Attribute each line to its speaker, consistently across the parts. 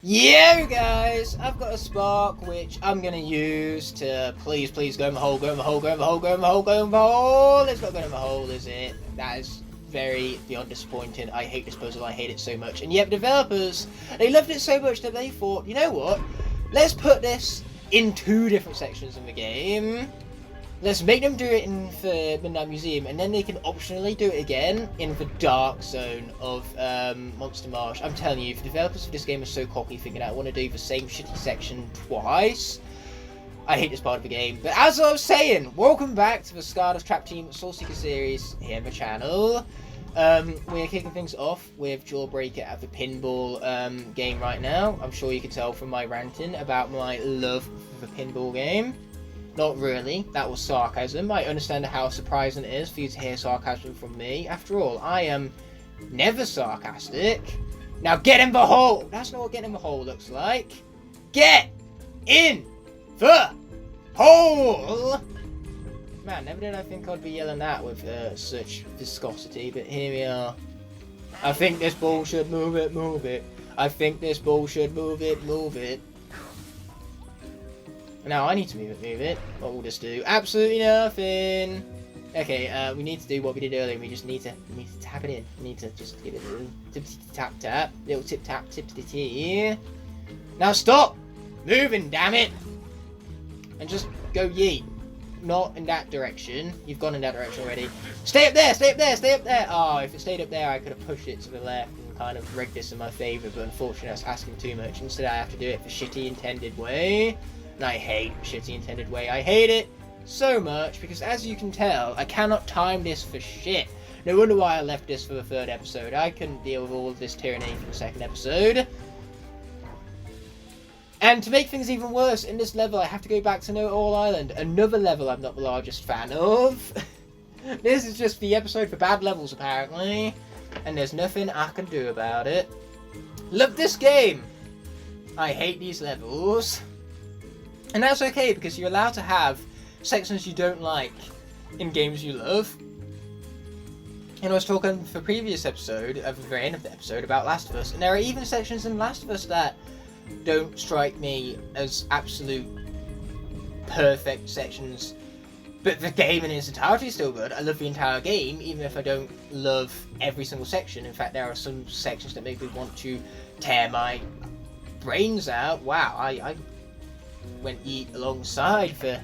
Speaker 1: Yeah, guys, I've got a spark which I'm gonna use to please go in the hole, go in the hole, go in the hole, go in the hole, go in the hole. It's not going in the hole, is it? That is very beyond disappointing. I hate this puzzle, I hate it so much. And yet the developers, they loved it so much that they thought, you know what? Let's put this in 2 different sections of the game. Let's make them do it in the Midnight Museum, and then they can optionally do it again in the dark zone of Monster Marsh. I'm telling you, the developers for this game are so cocky, thinking I want to do the same shitty section twice. I hate this part of the game. But as I was saying, welcome back to the Skylanders Trap Team Soul Seeker series here on the channel. We're kicking things off with Jawbreaker at the Pinball game right now. I'm sure you can tell from my ranting about my love for the Pinball game. Not really, that was sarcasm. I understand how surprising it is for you to hear sarcasm from me. After all, I am never sarcastic. Now get in the hole! That's not what getting in the hole looks like. Get in the hole! Man, never did I think I'd be yelling that with such viscosity, but here we are. I think this ball should move it, move it. I think this ball should move it, move it. Now I need to move it. What will this do? Absolutely nothing. Okay, we need to do what we did earlier. We just need to tap it in. We need to just give it a little tip tap tap, little tip tap tip to the T. Now stop moving, damn it, and just go yeet. Not in that direction. You've gone in that direction already. Stay up there. Stay up there. Stay up there. Oh, if it stayed up there, I could have pushed it to the left and kind of rigged this in my favour. But unfortunately, that's asking too much. Instead, I have to do it the shitty intended way. And I hate shitty intended way. I hate it so much because, as you can tell, I cannot time this for shit. No wonder why I left this for the 3rd episode. I couldn't deal with all of this tyranny for the 2nd episode. And to make things even worse, in this level I have to go back to Know-It-All Island. Another level I'm not the largest fan of. This is just the episode for bad levels, apparently. And there's nothing I can do about it. Love this game! I hate these levels. And that's okay, because you're allowed to have sections you don't like in games you love. And I was talking for the previous episode, at the very end of the episode, about Last of Us. And there are even sections in Last of Us that don't strike me as absolute perfect sections. But the game in its entirety is still good. I love the entire game, even if I don't love every single section. In fact, there are some sections that make me want to tear my brains out. Wow, I went yeet alongside the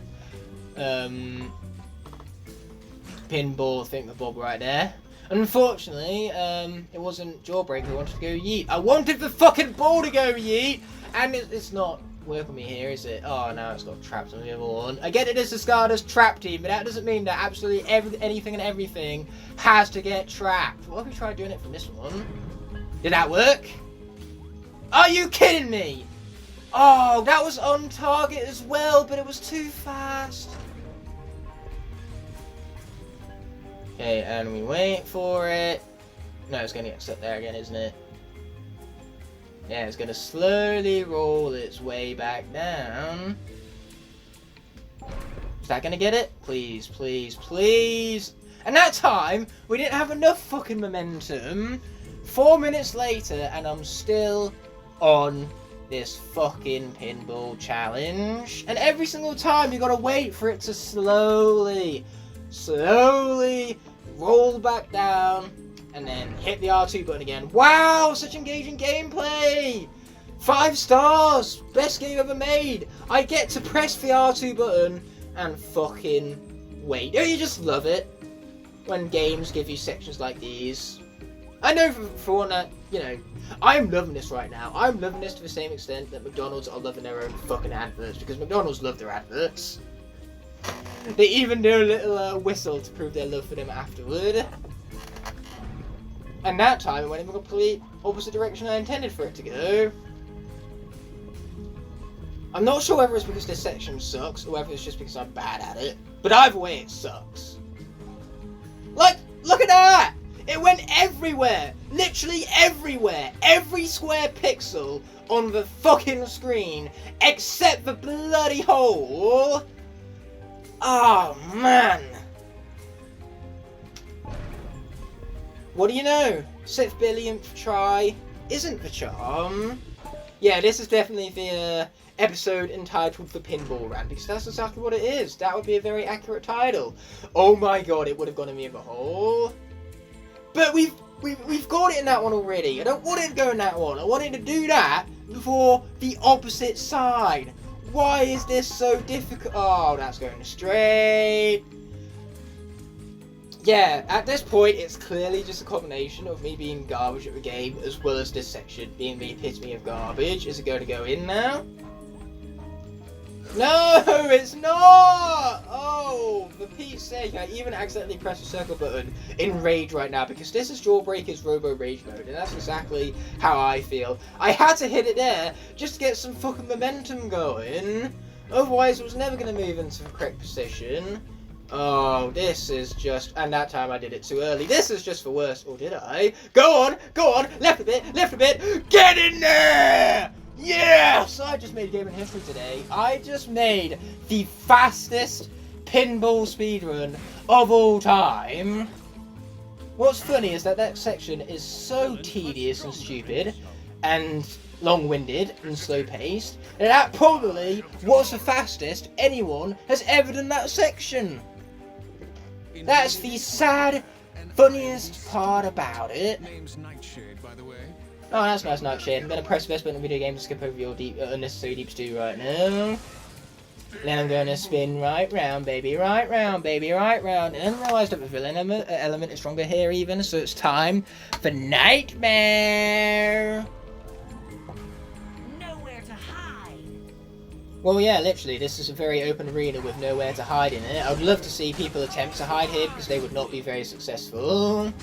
Speaker 1: pinball thingamabob right there. Unfortunately, it wasn't Jawbreaker who wanted to go yeet. I wanted the fucking ball to go yeet, and it's not working me here, is it? Oh, now it's got trapped on the other one. I get it as the Skylanders Trap Team, but that doesn't mean that absolutely anything and everything has to get trapped. What if we tried doing it from this one? Did that work? Are you kidding me? Oh, that was on target as well, but it was too fast. Okay, and we wait for it. No, it's going to get stuck there again, isn't it? Yeah, it's going to slowly roll its way back down. Is that going to get it? Please, please, please. And that time, we didn't have enough fucking momentum. 4 minutes later, and I'm still on this fucking pinball challenge. And every single time, you got to wait for it to slowly roll back down, and then hit the R2 button again. Wow, such engaging gameplay! 5 stars! Best game ever made! I get to press the R2 button and fucking wait. Don't you just love it when games give you sections like these? I know for one that, you know, I'm loving this right now. I'm loving this to the same extent that McDonald's are loving their own fucking adverts, because McDonald's love their adverts. They even do a little whistle to prove their love for them afterward. And that time it went in the complete opposite direction I intended for it to go. I'm not sure whether it's because this section sucks or whether it's just because I'm bad at it. But either way, it sucks. Like, look at that! It went everywhere! Literally everywhere! Every square pixel on the fucking screen except the bloody hole! Oh, man! What do you know? 6th billionth try isn't the charm. Yeah, this is definitely the episode entitled The Pinball Rant, because that's exactly what it is. That would be a very accurate title. Oh my god, it would have gone in me of a hole. But we've got it in that one already. I don't want it to go in that one. I want it to do that for the opposite side. Why is this so difficult? Oh, that's going straight. Yeah, at this point, it's clearly just a combination of me being garbage at the game, as well as this section being the epitome of garbage. Is it going to go in now? No, it's not! Oh, for Pete's sake, I even accidentally pressed the circle button in rage right now, because this is Jawbreaker's Robo Rage mode, and that's exactly how I feel. I had to hit it there, just to get some fucking momentum going. Otherwise, it was never going to move into the correct position. Oh, this is just... And that time I did it too early. This is just for worse. Or did I? Go on! Left a bit! Get in there! Yes! I just made a game in history today. I just made the fastest pinball speedrun of all time. What's funny is that section is so tedious and stupid and long-winded and slow-paced, and that probably was the fastest anyone has ever done that section. That's the sad, funniest part about it.
Speaker 2: Name's Nightshade, by the way.
Speaker 1: Oh, that's nice, Nightshade. I'm gonna press the best button in video game to skip over your unnecessary deep stew right now. Then I'm gonna spin right round, baby, right round. And then I realised that the villain element is stronger here even, so it's time for Nightmare.
Speaker 3: Nowhere to hide.
Speaker 1: Well, yeah, literally, this is a very open arena with nowhere to hide in it. I would love to see people attempt to hide here, because they would not be very successful.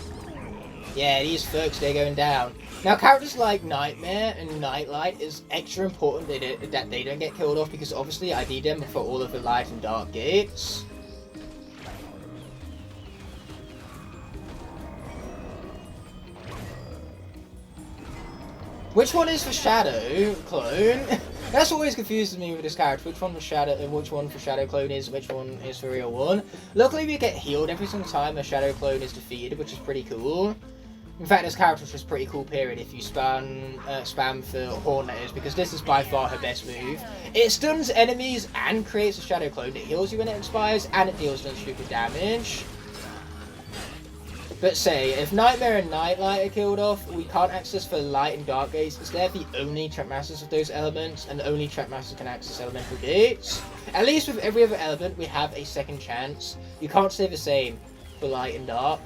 Speaker 1: Yeah, these folks, they're going down. Now, characters like Nightmare and Nightlight is extra important that they don't get killed off, because obviously I need them for all of the light and dark gates. Which one is the Shadow Clone? That's always confuses me with this character. Which one for Shadow Clone is, which one is the real one. Luckily, we get healed every single time a Shadow Clone is defeated, which is pretty cool. In fact, this character is just a pretty cool period if you spam for Horn, that is, because this is by far her best move. It stuns enemies and creates a Shadow Clone. It heals you when it expires, and it deals stupid damage. But say, if Nightmare and Nightlight are killed off, we can't access for light and dark gates, because they're the only trackmasters of those elements, and only trackmasters can access elemental gates. At least with every other element, we have a second chance. You can't say the same for light and dark.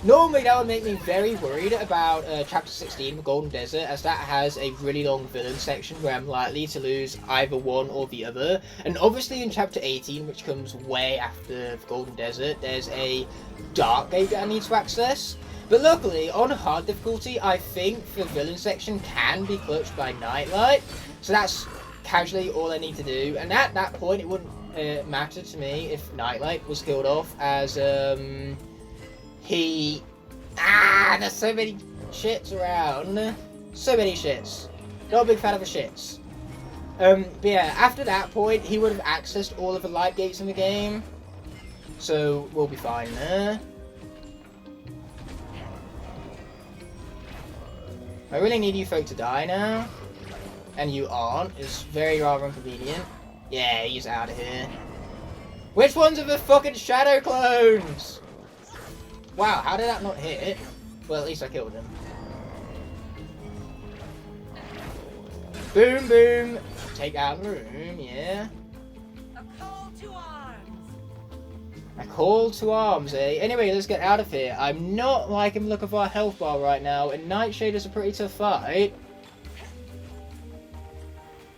Speaker 1: Normally that would make me very worried about Chapter 16, the Golden Desert, as that has a really long villain section where I'm likely to lose either one or the other. And obviously in Chapter 18, which comes way after the Golden Desert, there's a dark gate that I need to access. But luckily, on hard difficulty, I think the villain section can be clutched by Nightlight. So that's casually all I need to do. And at that point, it wouldn't matter to me if Nightlight was killed off, as there's so many shits around. So many shits. Not a big fan of the shits. But yeah, after that point, he would have accessed all of the light gates in the game. So, we'll be fine there. I really need you folk to die now. And you aren't. It's very rather inconvenient. Yeah, he's out of here. Which ones are the fucking shadow clones? Wow, how did that not hit? Well, at least I killed him. Boom, boom. Take out the room, yeah.
Speaker 3: A call to arms.
Speaker 1: A call to arms, eh? Anyway, let's get out of here. I'm not liking the look of our health bar right now, and Nightshade is a pretty tough fight.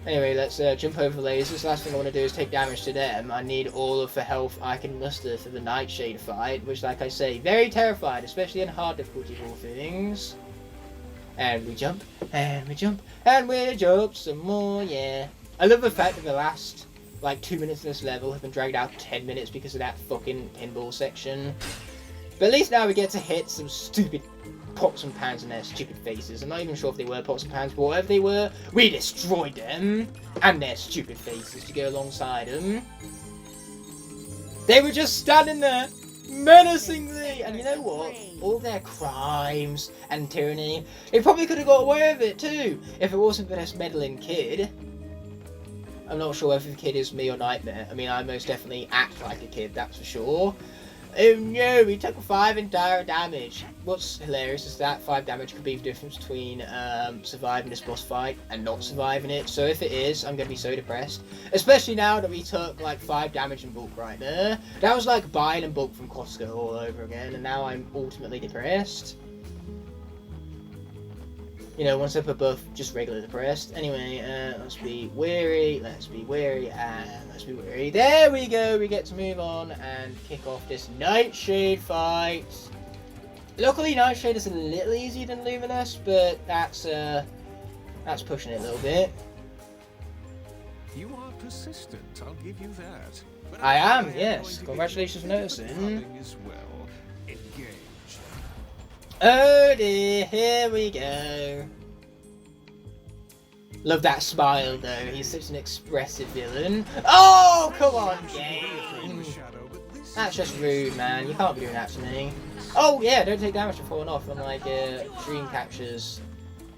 Speaker 1: Anyway, let's jump over the lasers. Last thing I want to do is take damage to them. I need all of the health I can muster for the Nightshade fight, which, like I say, very terrified, especially in hard difficulty of all things. And we jump, and we jump, and we jump some more, yeah. I love the fact that the last, like, 2 minutes of this level have been dragged out 10 minutes because of that fucking pinball section. But at least now we get to hit some stupid pots and pans in their stupid faces. I'm not even sure if they were pots and pans, but whatever they were, we destroyed them. And their stupid faces to go alongside them. They were just standing there, menacingly. And you know what? All their crimes and tyranny, they probably could have got away with it too if it wasn't for this meddling kid. I'm not sure whether the kid is me or Nightmare. I mean, I most definitely act like a kid, that's for sure. Oh no, we took 5 entire damage. What's hilarious is that 5 damage could be the difference between surviving this boss fight and not surviving it. So if it is, I'm going to be so depressed. Especially now that we took like 5 damage in bulk right there. That was like buying in bulk from Costco all over again, and now I'm ultimately depressed. You know, one step above just regular depressed. Anyway, let's be wary, and let's be wary. There we go, we get to move on and kick off this Nightshade fight. Luckily, Nightshade is a little easier than Luminous, but that's pushing it a little bit.
Speaker 2: You are persistent, I'll give you that. But
Speaker 1: I am, yes. Congratulations for noticing.
Speaker 2: Well. Engage.
Speaker 1: Oh dear, here we go. Love that smile though, he's such an expressive villain. Oh, come on, game. That's just rude, man. You can't be doing that to me. Oh yeah, don't take damage for falling off on like Dreamcatcher's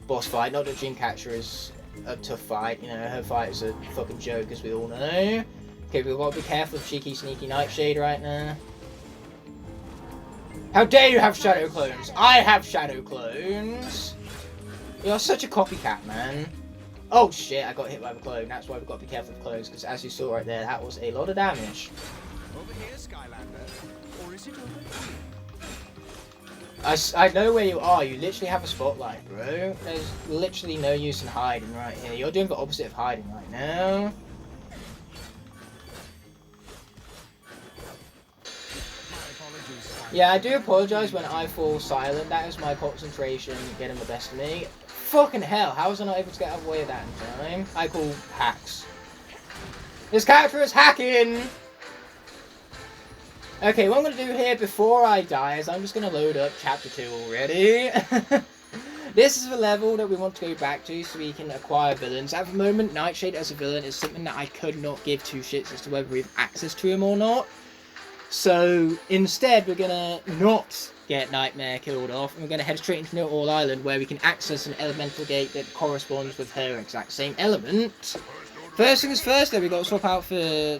Speaker 1: boss fight. Not that Dreamcatcher is a tough fight, you know, her fight is a fucking joke as we all know. Okay, we've got to be careful of cheeky sneaky Nightshade right now. How dare you have shadow clones? I have shadow clones. You're such a copycat, man. Oh shit, I got hit by the clone. That's why we've got to be careful with clones, because as you saw right there, that was a lot of damage.
Speaker 2: Over here, Skylander. Or is it over here?
Speaker 1: I know where you are. You literally have a spotlight, bro. There's literally no use in hiding right here. You're doing the opposite of hiding right now. Yeah, I do apologise when I fall silent. That is my concentration getting the best of me. Fucking hell, how was I not able to get out of the way of that in time? I call hacks. This character is hacking! Okay, what I'm going to do here before I die is I'm just going to load up Chapter 2 already. This is the level that we want to go back to so we can acquire villains. At the moment, Nightshade as a villain is something that I could not give 2 shits as to whether we have access to him or not. So instead, we're gonna not get Nightmare killed off, and we're gonna head straight into All Island, where we can access an elemental gate that corresponds with her exact same element. First things first, though, we got to swap out for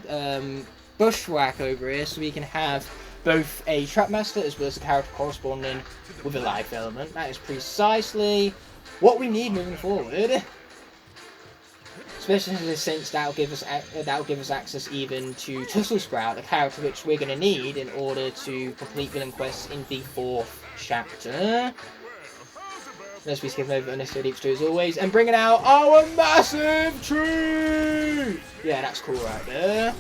Speaker 1: Bushwhack over here, so we can have both a Trapmaster as well as a character corresponding with a life element. That is precisely what we need moving forward. Especially since that'll give us access even to Tussle Sprout, a character which we're going to need in order to complete villain quests in the 4th chapter. Let's be skipping over unnecessary deep stew as always, and bringing out our massive tree! Yeah, that's cool right there.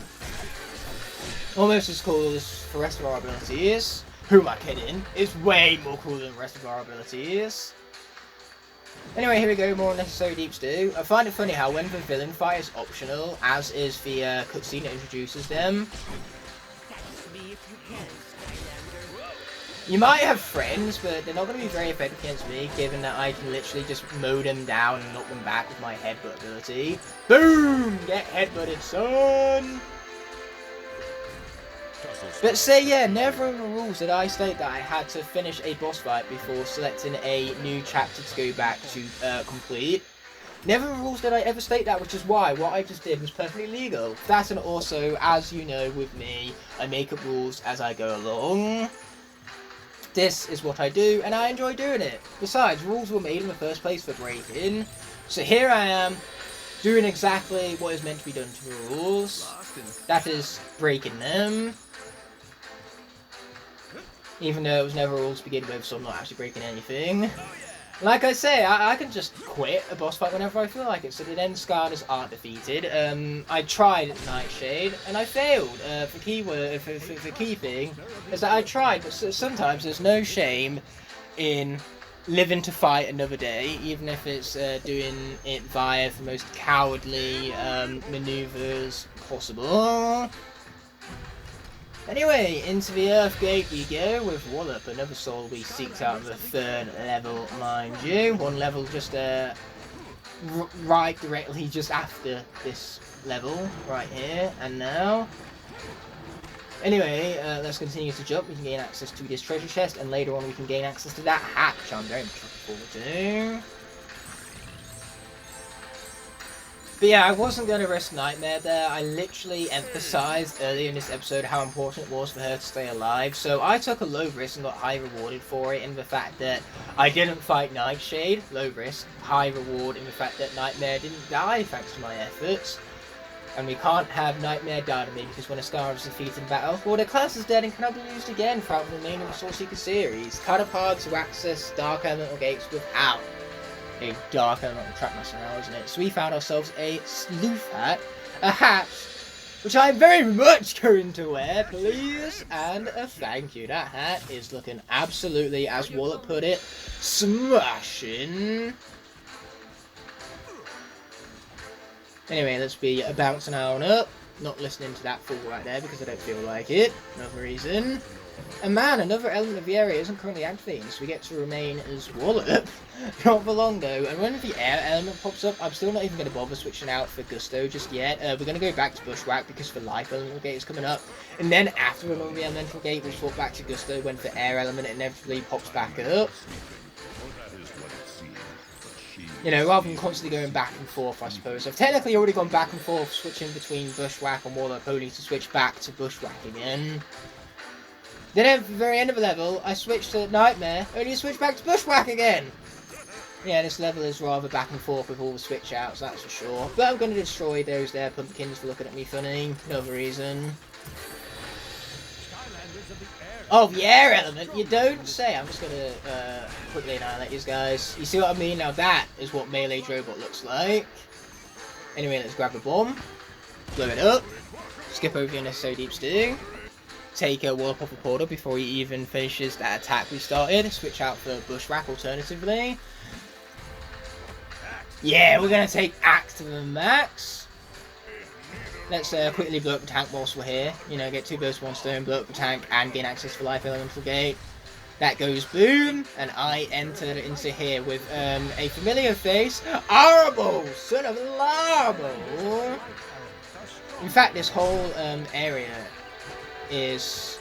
Speaker 1: Almost as cool as the rest of our abilities. Who am I kidding? It's way more cool than the rest of our abilities. Anyway, here we go, more unnecessary deep stew. I find it funny how when the villain fight is optional, as is the cutscene that introduces them. You might have friends, but they're not going to be very effective against me, given that I can literally just mow them down and knock them back with my headbutt ability. Boom! Get headbutted, son! But say, yeah, never in the rules did I state that I had to finish a boss fight before selecting a new chapter to go back to complete. Never in the rules did I ever state that, which is why what I just did was perfectly legal. That, and also, as you know with me, I make up rules as I go along. This is what I do, and I enjoy doing it. Besides, rules were made in the first place for breaking. So here I am, doing exactly what is meant to be done to the rules. That is, breaking them. Even though it was never rules to begin with, so I'm not actually breaking anything. Like I say, I can just quit a boss fight whenever I feel like it, so that then Skylanders aren't defeated. I tried Nightshade, and I failed. The key thing is that I tried, but sometimes there's no shame in living to fight another day, even if it's doing it via the most cowardly maneuvers possible. Anyway, into the Earth Gate we go with Wallop, another soul we seeked out of the 3rd level, mind you. One level just right directly just after this level, right here, and now. Anyway, let's continue to jump. We can gain access to this treasure chest, and later on we can gain access to that hat, which I'm very much looking forward to. But yeah, I wasn't going to risk Nightmare there. I literally emphasized earlier in this episode how important it was for her to stay alive. So I took a low risk and got high rewarded for it in the fact that I didn't fight Nightshade. Low risk, high reward in the fact that Nightmare didn't die thanks to my efforts. And we can't have Nightmare die to me because when a Scar is defeated in battle, well, their class is dead and cannot be used again throughout the remainder of the Soul Seeker series. Kind of hard to access Dark Elemental Gates without a Dark Elemental Trackmaster now, isn't it? So we found ourselves a Sleuth hat, a hat which I'm very much going to wear, please, and a thank you. That hat is looking absolutely, as Wallop put it, smashing. Anyway, let's be bouncing on up. Not listening to that fool right there because I don't feel like it. Another reason. And man, another element of the area isn't currently activating, so we get to remain as Wallop. Not for long though. And when the air element pops up, I'm still not even going to bother switching out for Gusto just yet. We're going to go back to Bushwhack because the Life Elemental Gate is coming up. And then after the Elemental Gate, we'll swap back to Gusto when the air element inevitably pops back up. You know, rather than constantly going back and forth, I suppose. I've technically already gone back and forth, switching between Bushwhack and Wallop, only to switch back to Bushwhack again. Then at the very end of the level, I switched to Nightmare, only to switch back to Bushwhack again. Yeah, this level is rather back and forth with all the switch outs, that's for sure. But I'm going to destroy those there pumpkins for looking at me funny. No other reason. Oh, the air element? You don't say. I'm just going to quickly annihilate these guys. You see what I mean? Now that is what Melee Drobot looks like. Anyway, let's grab a bomb. Blow it up. Skip over the unnecessary deep stew. Take a Wallop off a portal before he even finishes that attack we started. Switch out for Bushwhack alternatively. Yeah, we're going to take Axe to the max. Let's quickly blow up the tank whilst we're here. You know, get 2 bursts, 1 stone, blow up the tank, and gain access to Life Elemental Gate. That goes boom, and I enter into here with a familiar face. Arable, son of Larble. In fact, this whole area is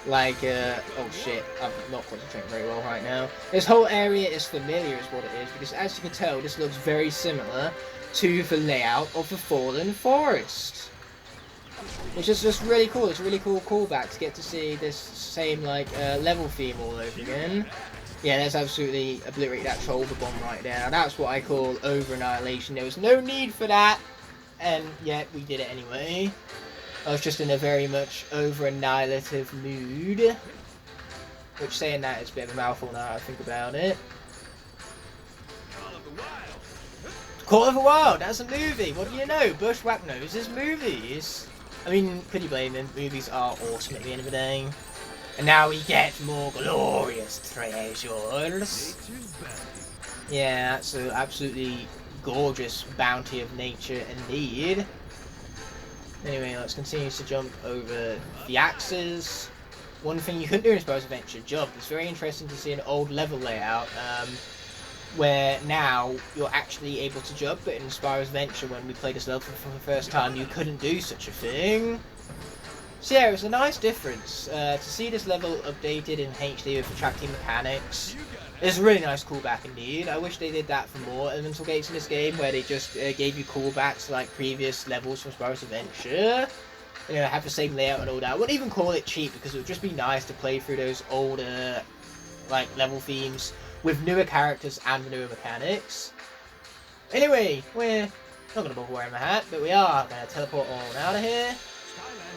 Speaker 1: like, oh shit, I'm not concentrating very well right now. This whole area is familiar is what it is, because as you can tell, this looks very similar to the layout of the Fallen Forest. Which is just really cool. It's a really cool callback to get to see this same, like, level theme all over again. Yeah, let's absolutely obliterate that shoulder bomb right there. Now, that's what I call over-annihilation. There was no need for that, and yet we did it anyway. I was just in a very much over-annihilative mood. Which, saying that, is a bit of a mouthful now I think about it. Call of the Wild, that's a movie. What do you know? Bushwhack knows his movies. I mean, could you blame him? Movies are awesome at the end of the day. And now we get more glorious treasures. Yeah, that's an absolutely gorgeous bounty of nature indeed. Anyway, let's continue to jump over the axes. One thing you couldn't do in Spyro's Adventure, jump. It's very interesting to see an old level layout. Where now you're actually able to jump, but in Spyro's Adventure, when we played this level for the first time, you couldn't do such a thing. So yeah, it was a nice difference to see this level updated in HD with attracting mechanics. It's a really nice callback indeed. I wish they did that for more Elemental Gates in this game, where they just gave you callbacks to like previous levels from Spyro's Adventure. You know, have the same layout and all that. I wouldn't even call it cheap, because it would just be nice to play through those older like level themes with newer characters and newer mechanics. Anyway, we're not going to bother wearing my hat, but we are going to teleport on out of here.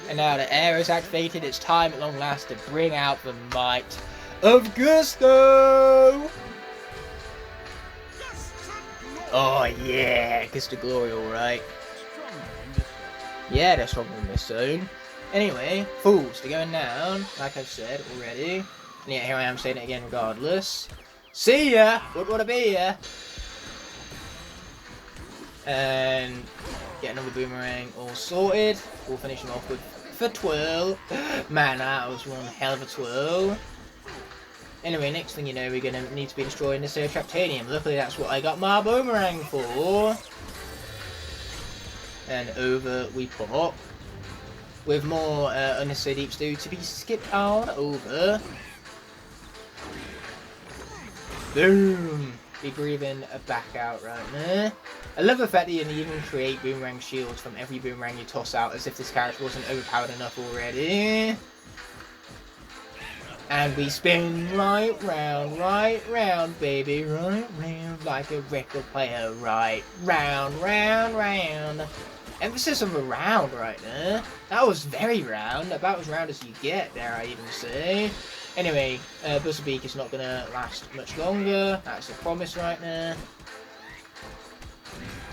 Speaker 1: And now the air is activated, it's time at long last to bring out the might of Gusto! Oh yeah, Gusto Glory alright. Yeah, they're stronger in this zone. Anyway, fools, they're going down, like I've said already. And yeah, here I am saying it again regardless. See ya! Wouldn't want to be ya! And get another boomerang all sorted. We'll finish him off with the twirl. Man, that was one hell of a twirl. Anyway, next thing you know, we're going to need to be destroying this Traptanium. Luckily, that's what I got my boomerang for. And over we pop. with more unnecessary deep stew to be skipped on over. Boom! Be breathing a back out right there. I love the fact that you can even create boomerang shields from every boomerang you toss out, as if this character wasn't overpowered enough already. And we spin right round, baby, right round, like a record player, right round, round. Emphasis on the round right there. That was very round, about as round as you get, dare I even say. Anyway, Buzzerbeak is not going to last much longer, that's a promise right there.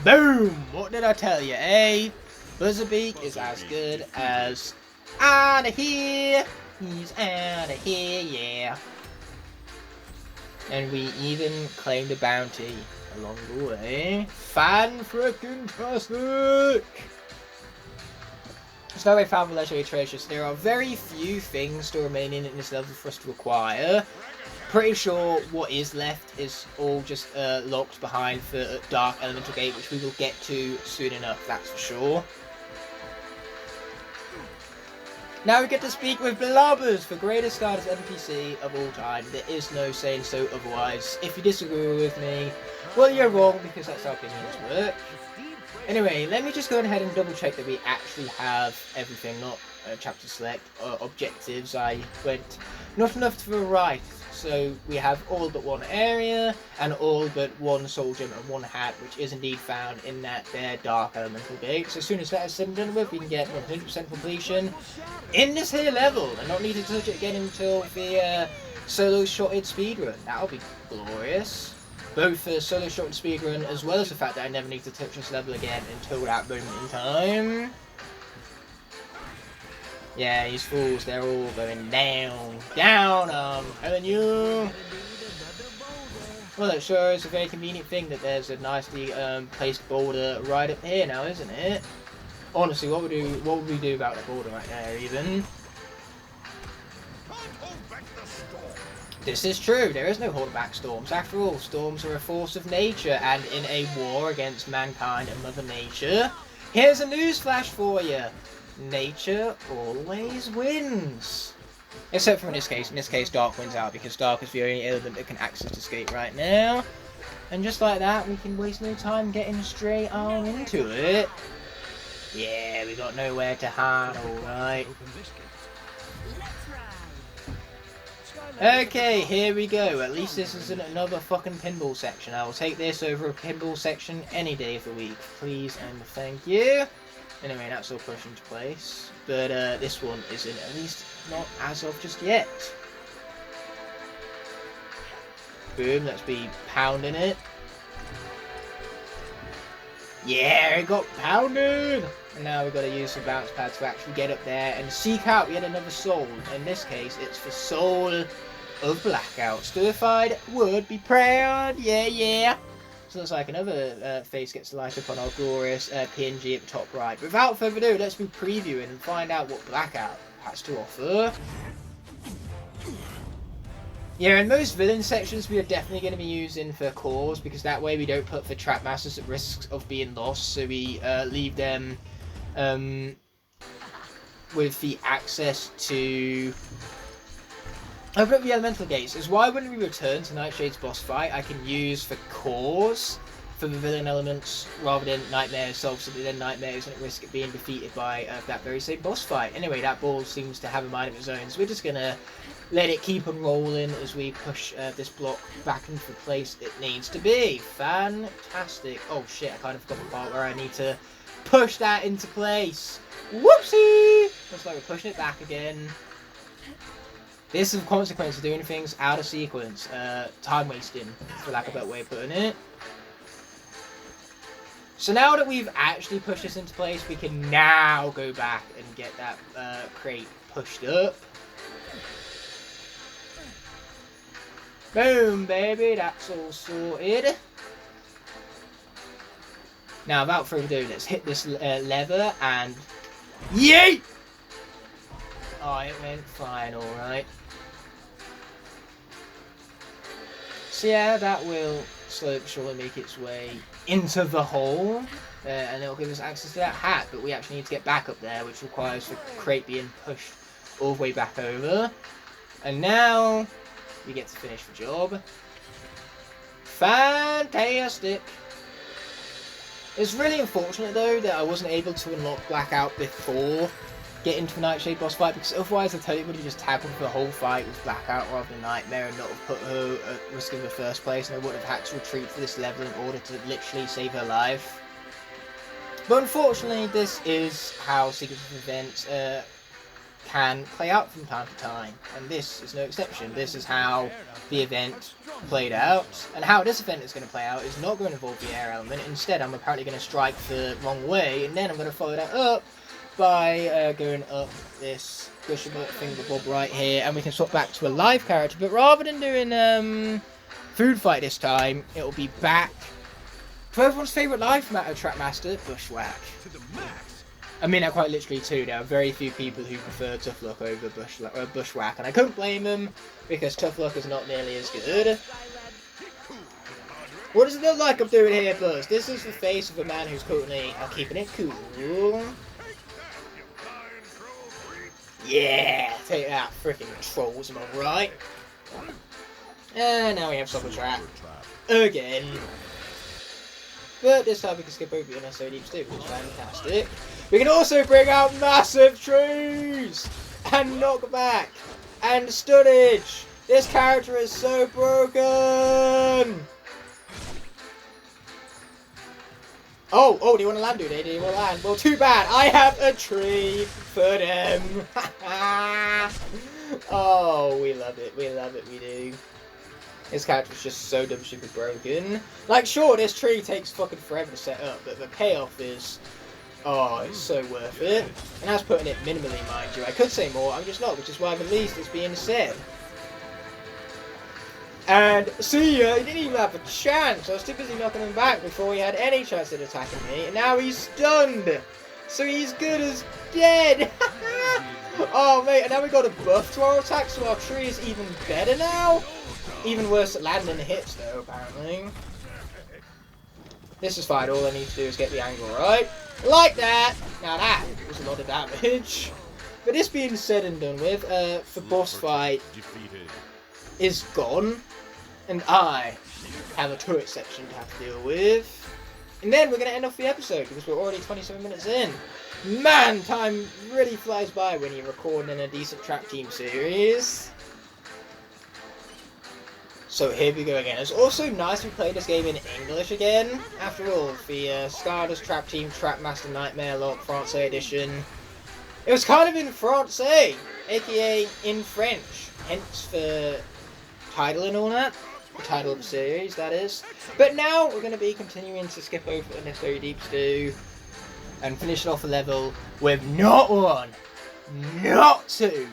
Speaker 1: Boom! What did I tell you, eh? Buzzerbeak is as good as out of here! He's out of here, yeah. And we even claimed a bounty along the way. Fan-frickin-tastic! So now we found the legendary treasures. There are very few things still remaining in this level for us to acquire. Pretty sure what is left is all just locked behind the Dark Elemental Gate, which we will get to soon enough, that's for sure. Now we get to speak with Blobbers, the greatest Skylanders NPC of all time. There is no saying so otherwise. If you disagree with me, well, you're wrong, because that's how opinions work. Anyway, let me just go ahead and double check that we actually have everything, not chapter select, objectives. I went not enough to the right. So we have all but one area, and all but one soul gem and one hat, which is indeed found in that there Dark Elemental Gate. So as soon as that is said and done with, we can get 100% completion in this here level, and not need to touch it again until the solo shotted speedrun. That'll be glorious. Both the solo shotted speedrun, as well as the fact that I never need to touch this level again until that moment in time. Yeah, these fools, they're all going down. Down, I'm telling you. Well, it sure is a very convenient thing that there's a nicely placed boulder right up here now, isn't it? Honestly, what would we do about that boulder right there, even? This is true, there is no hold back storms. After all, storms are a force of nature, and in a war against mankind and Mother Nature, here's a newsflash for you. Nature always wins. Except for in this case Dark wins out, because Dark is the only element that can access the gate right now. And just like that, we can waste no time getting straight on into it. Yeah, we got nowhere to hide, alright. Okay, here we go. At least this isn't another fucking pinball section. I will take this over a pinball section any day of the week. Please and thank you. Anyway, that's all pushed into place, but this one isn't, at least not as of just yet. Boom, let's be pounding it. Yeah, it got pounded! And now we've got to use the bounce pad to actually get up there and seek out yet another soul. In this case, it's the soul of Blackout. Stir-fied would be proud, yeah. So looks like another face gets light up on our glorious PNG at the top right. But without further ado, let's be previewing and find out what Blackout has to offer. Yeah, in most villain sections we are definitely going to be using for Kaos, because that way we don't put the trap masters at risk of being lost, so we leave them with the access to open up the elemental gates. Is why when we return to Nightshade's boss fight, I can use the Kaos for the villain elements rather than Nightmare itself, so that then Nightmare isn't at risk of being defeated by that very same boss fight. Anyway, that ball seems to have a mind of its own, so we're just gonna let it keep on rolling as we push this block back into the place it needs to be. Fantastic. Oh shit, I kind of forgot the part where I need to push that into place. Whoopsie! Looks like we're pushing it back again. This is the consequence of doing things out of sequence. Time wasting, for lack of a better way of putting it. So now that we've actually pushed this into place, we can now go back and get that crate pushed up. Boom, baby, that's all sorted. Now, without further ado, let's hit this lever and yeet! Oh, it went fine, alright. So yeah, that will slowly but surely make its way into the hole, and it'll give us access to that hat, but we actually need to get back up there, which requires the crate being pushed all the way back over. And now we get to finish the job. Fantastic! It's really unfortunate though that I wasn't able to unlock Blackout before getting to the Nightshade boss fight, because otherwise I totally would have just tackled the whole fight with Blackout rather than Nightmare and not have put her at risk in the first place, and I would have had to retreat for this level in order to literally save her life. But unfortunately, this is how Secrets of Events can play out from time to time, and this is no exception. This is how the event played out, and how this event is going to play out is not going to involve the air element. Instead, I'm apparently going to strike the wrong way, and then I'm going to follow that up by going up this pushable fingerbob right here, and we can swap back to a live character. But rather than doing food fight this time, it'll be back to everyone's favourite live trap master, Bushwhack. I mean that quite literally too. There are very few people who prefer Tough Luck over Bushwhack, and I couldn't blame them because Tough Luck is not nearly as good. What does it look like I'm doing here, Buzz? This is the face of a man who's currently keeping it cool. Yeah, take that, freaking trolls, am I right? And now we have Soccer Trap again. But this time we can skip over the unnecessary deep stew, which is fantastic. We can also bring out massive trees and knockback and stunnage. This character is so broken. Oh, do you want to land, dude? Do you want to land? Well, too bad. I have a tree for them. Oh, we love it. We love it. We do. This character's just so dumb stupid broken. Like, sure, this tree takes fucking forever to set up, but the payoff is... Oh, it's so worth it. And that's putting it minimally, mind you. I could say more, I'm just not, which is why the least is being said. And see ya, he didn't even have a chance. I was too busy knocking him back before he had any chance at attacking me. And now he's stunned. So he's good as dead. Oh, mate, and now we got a buff to our attack, so our tree is even better now. Even worse at landing the hits, though, apparently. This is fine. All I need to do is get the angle right. Like that. Now that was a lot of damage. But this being said and done with, the boss fight is gone. And I have a turret section to have to deal with. And then we're going to end off the episode because we're already 27 minutes in. Man, time really flies by when you're recording in a decent trap team series. So here we go again. It's also nice we play this game in English again. After all, the Skylanders Trap Team Trap Master Nightmare Lock Francais edition. It was kind of in Francais, aka in French. Hence the title and all that. The title of the series, that is. But now we're going to be continuing to skip over the necessary deep stew and finish off a level with not one, not two,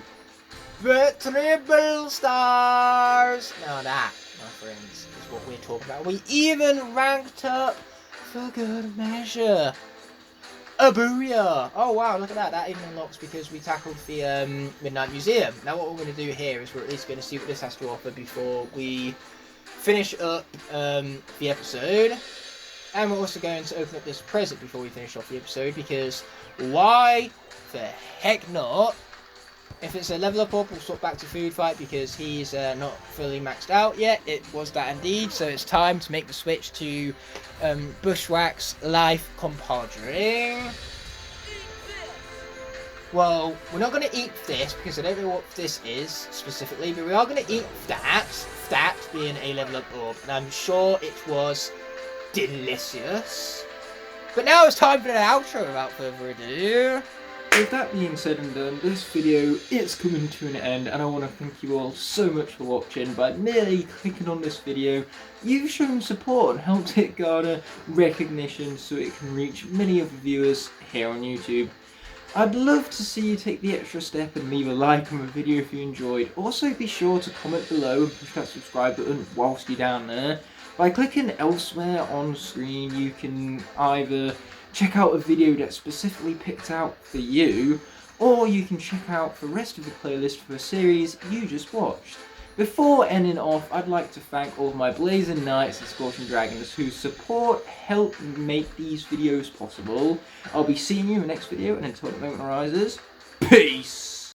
Speaker 1: but triple stars! Now that, my friends, is what we're talking about. We even ranked up for good measure. A booyah! Oh wow, look at that. That even unlocks because we tackled the Midnight Museum. Now what we're going to do here is we're at least going to see what this has to offer before we finish up the episode. And we're also going to open up this present before we finish off the episode, because why the heck not? If it's a level up, we'll swap back to food fight because he's not fully maxed out yet. It was that indeed, so it's time to make the switch to Bushwhack's life compadre. Well, we're not going to eat this because I don't know what this is specifically, but we are going to eat that being a level up orb, and I'm sure it was delicious. But now it's time for the outro without further ado. With that being said and done, this video is coming to an end, and I want to thank you all so much for watching. By merely clicking on this video, you've shown support and helped it garner recognition so it can reach many of the viewers here on YouTube. I'd love to see you take the extra step and leave a like on the video if you enjoyed. Also be sure to comment below and push that subscribe button whilst you're down there. By clicking elsewhere on screen, you can either check out a video that's specifically picked out for you, or you can check out the rest of the playlist for a series you just watched. Before ending off, I'd like to thank all of my Blazing Knights and Scorching Dragons whose support help make these videos possible. I'll be seeing you in the next video, and until the moment arises, peace!